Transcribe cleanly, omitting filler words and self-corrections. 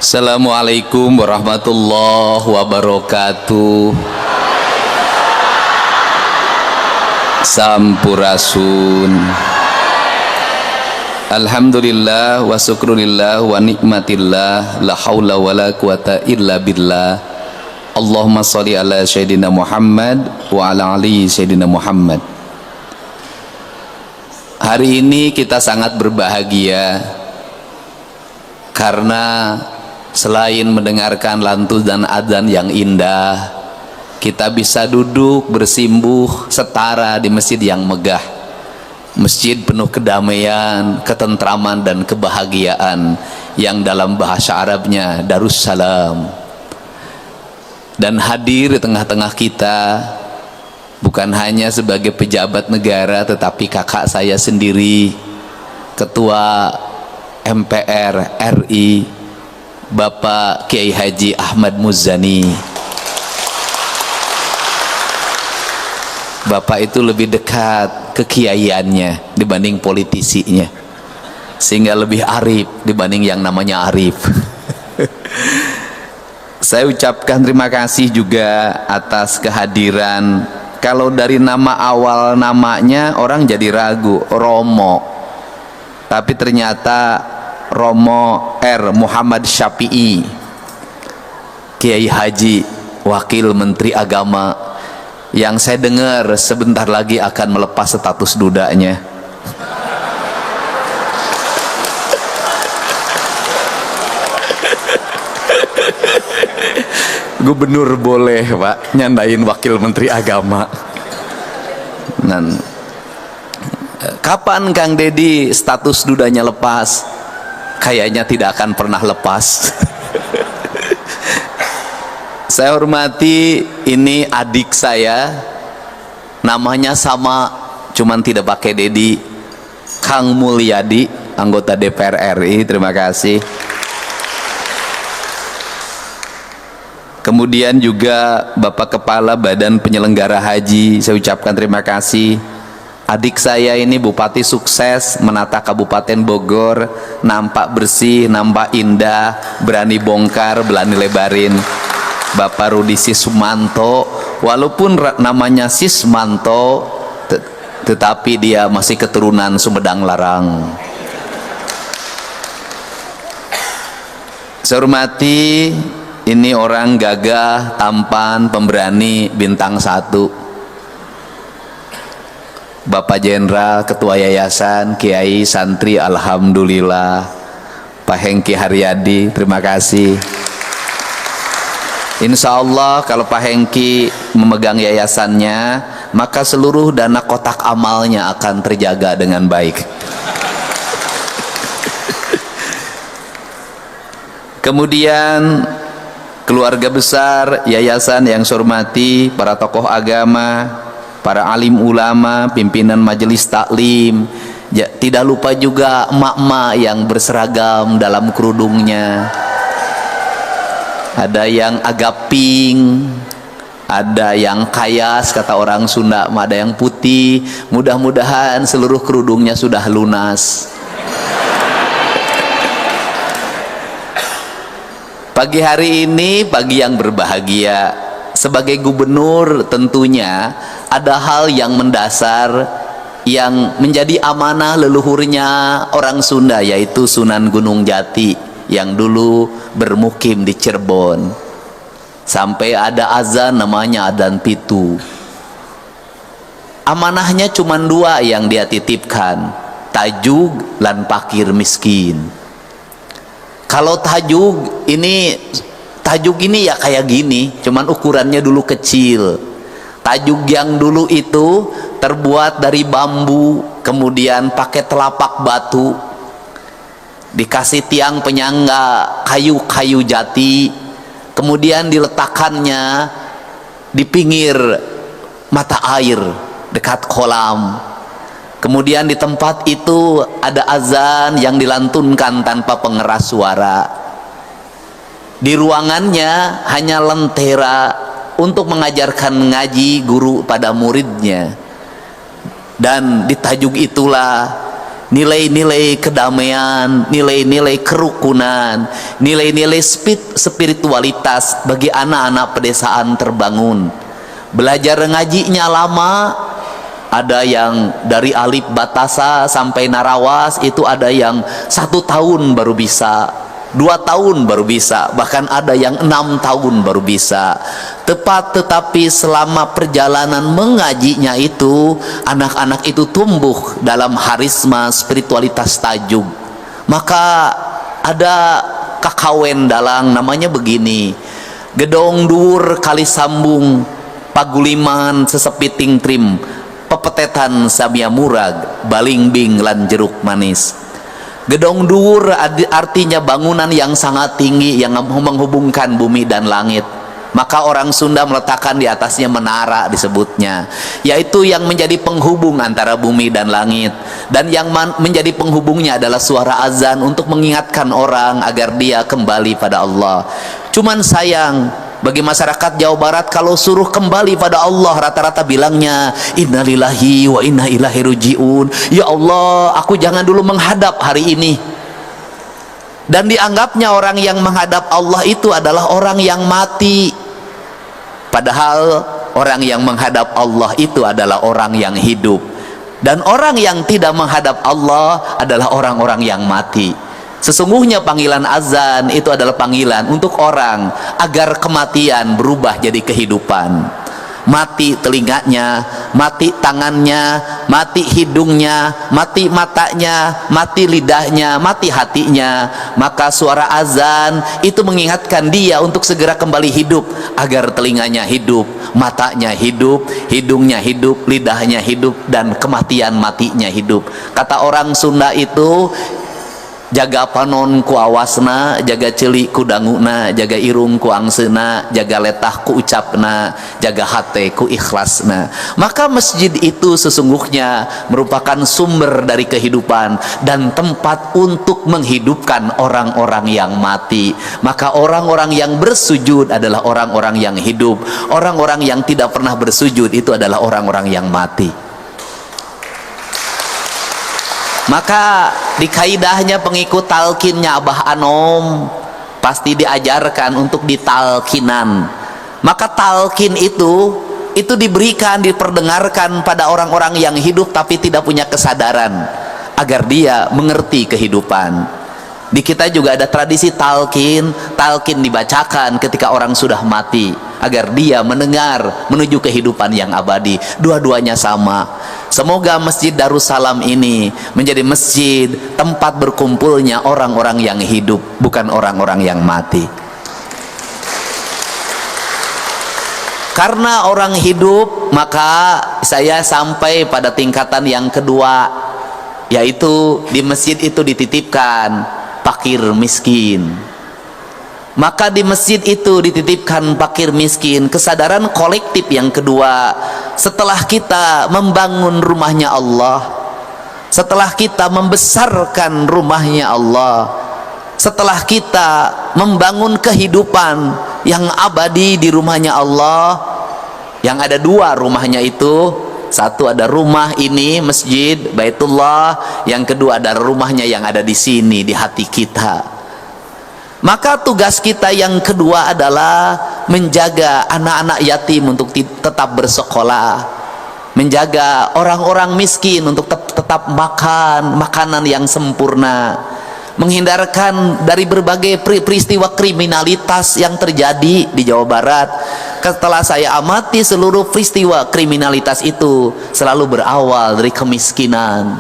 Assalamualaikum warahmatullahi wabarakatuh. Sampurasun. Alhamdulillah wa syukrulillah wa nikmatillah, la haula wa la quwata illa billah. Allahumma sholli ala sayyidina Muhammad wa ala ali sayyidina Muhammad. Hari ini kita sangat berbahagia karena selain mendengarkan lantun dan adzan yang indah, kita bisa duduk bersimbuh setara di masjid yang megah, masjid penuh kedamaian, ketentraman dan kebahagiaan yang dalam bahasa Arabnya Darussalam. Dan hadir di tengah-tengah kita bukan hanya sebagai pejabat negara, tetapi kakak saya sendiri, Ketua MPR RI, Bapak Kiai Haji Ahmad Muzani. Bapak itu lebih dekat kekiaiannya dibanding politisinya, sehingga lebih arif dibanding yang namanya Arif. Saya ucapkan terima kasih juga atas kehadiran. Kalau dari nama awal namanya orang jadi ragu, Romo, tapi ternyata Romo R. Muhammad Syafi'i, Kiai Haji, Wakil Menteri Agama, yang saya dengar sebentar lagi akan melepas status dudanya. Gubernur boleh Pak nyandain Wakil Menteri Agama. Dan kapan Kang Dedi status dudanya lepas? Kayaknya tidak akan pernah lepas. Saya hormati, ini adik saya, namanya sama, cuman tidak pakai Dedi, Kang Mulyadi, anggota DPR RI. Terima kasih. Kemudian juga Bapak Kepala Badan Penyelenggara Haji, saya ucapkan terima kasih. Adik saya ini bupati sukses, menata Kabupaten Bogor, nampak bersih, nampak indah, berani bongkar, berani lebarin. Bapak Rudi Sismanto, walaupun namanya Sismanto, tetapi dia masih keturunan Sumedang Larang. Saya hormati, ini orang gagah, tampan, pemberani, bintang 1. Bapak Jenderal, Ketua Yayasan, Kiai, Santri, Alhamdulillah. Pak Hengki Haryadi, terima kasih. Insya Allah kalau Pak Hengki memegang yayasannya, maka seluruh dana kotak amalnya akan terjaga dengan baik. Kemudian keluarga besar yayasan yang saya hormati, para tokoh agama, para alim ulama, pimpinan majelis taklim, tidak lupa juga emak-emak yang berseragam dalam kerudungnya. Ada yang agak pink, ada yang kayas kata orang Sunda, ada yang putih. Mudah-mudahan seluruh kerudungnya sudah lunas. Pagi hari ini pagi yang berbahagia. Sebagai gubernur tentunya ada hal yang mendasar yang menjadi amanah leluhurnya orang Sunda, yaitu Sunan Gunung Jati yang dulu bermukim di Cirebon. Sampai ada azan namanya adzan pitu. Amanahnya cuma 2 yang dia titipkan, tajug dan fakir miskin. Kalau tajug ini ya kayak gini, cuman ukurannya dulu kecil. Tajuk yang dulu itu terbuat dari bambu, kemudian pakai telapak batu, dikasih tiang penyangga kayu-kayu jati, kemudian diletakkannya di pinggir mata air dekat kolam. Kemudian di tempat itu ada azan yang dilantunkan tanpa pengeras suara. Di ruangannya hanya lentera untuk mengajarkan ngaji guru pada muridnya. Dan di tajuk itulah nilai-nilai kedamaian, nilai-nilai kerukunan, nilai-nilai spiritualitas bagi anak-anak pedesaan terbangun. Belajar ngajinya lama, ada yang dari alif batasa sampai narawas, itu ada yang 1 tahun baru bisa, 2 tahun baru bisa, bahkan ada yang 6 tahun baru bisa. Tetapi selama perjalanan mengajinya itu, anak-anak itu tumbuh dalam harisma spiritualitas tajuk. Maka ada kakawen dalang namanya begini, gedong dur kali sambung paguliman sesepiting trim, pepetetan sabia murag, balingbing lan jeruk manis. Gedong dur artinya bangunan yang sangat tinggi yang menghubungkan bumi dan langit. Maka orang Sunda meletakkan di atasnya menara disebutnya, yaitu yang menjadi penghubung antara bumi dan langit. Dan yang menjadi penghubungnya adalah suara azan untuk mengingatkan orang agar dia kembali pada Allah. Cuman sayang, bagi masyarakat Jawa Barat kalau suruh kembali pada Allah, rata-rata bilangnya innalillahi wa inna ilaihi rajiun. Ya Allah, aku jangan dulu menghadap hari ini. Dan dianggapnya orang yang menghadap Allah itu adalah orang yang mati. Padahal orang yang menghadap Allah itu adalah orang yang hidup. Dan orang yang tidak menghadap Allah adalah orang-orang yang mati. Sesungguhnya panggilan azan itu adalah panggilan untuk orang agar kematian berubah jadi kehidupan. Mati telinganya, mati tangannya, mati hidungnya, mati matanya, mati lidahnya, mati hatinya. Maka suara azan itu mengingatkan dia untuk segera kembali hidup, agar telinganya hidup, matanya hidup, hidungnya hidup, lidahnya hidup, dan kematian matinya hidup. Kata orang Sunda itu, jaga panon ku awasna, jaga celi ku danguna, jaga irung ku angsena, jaga letah ku ucapna, jaga hate ku ikhlasna. Maka masjid itu sesungguhnya merupakan sumber dari kehidupan dan tempat untuk menghidupkan orang-orang yang mati. Maka orang-orang yang bersujud adalah orang-orang yang hidup. Orang-orang yang tidak pernah bersujud itu adalah orang-orang yang mati. Maka di kaidahnya pengikut talkinnya Abah Anom pasti diajarkan untuk ditalkinan. Maka talkin itu diberikan, diperdengarkan pada orang-orang yang hidup tapi tidak punya kesadaran, agar dia mengerti kehidupan. Di kita juga ada tradisi talkin dibacakan ketika orang sudah mati, agar dia mendengar menuju kehidupan yang abadi. Dua-duanya sama. Semoga Masjid Darussalam ini menjadi masjid tempat berkumpulnya orang-orang yang hidup, bukan orang-orang yang mati. Karena orang hidup, maka saya sampai pada tingkatan yang kedua, yaitu di masjid itu dititipkan fakir miskin. Maka di masjid itu dititipkan fakir miskin, kesadaran kolektif yang kedua. Setelah kita membangun rumahnya Allah, setelah kita membesarkan rumahnya Allah, setelah kita membangun kehidupan yang abadi di rumahnya Allah, yang ada 2 rumahnya itu. Satu ada rumah ini, masjid Baitullah, yang kedua ada rumahnya yang ada di sini, di hati kita. Maka tugas kita yang kedua adalah menjaga anak-anak yatim untuk tetap bersekolah, menjaga orang-orang miskin untuk tetap makan makanan yang sempurna, menghindarkan dari berbagai peristiwa kriminalitas yang terjadi di Jawa Barat. Setelah saya amati, seluruh peristiwa kriminalitas itu selalu berawal dari kemiskinan.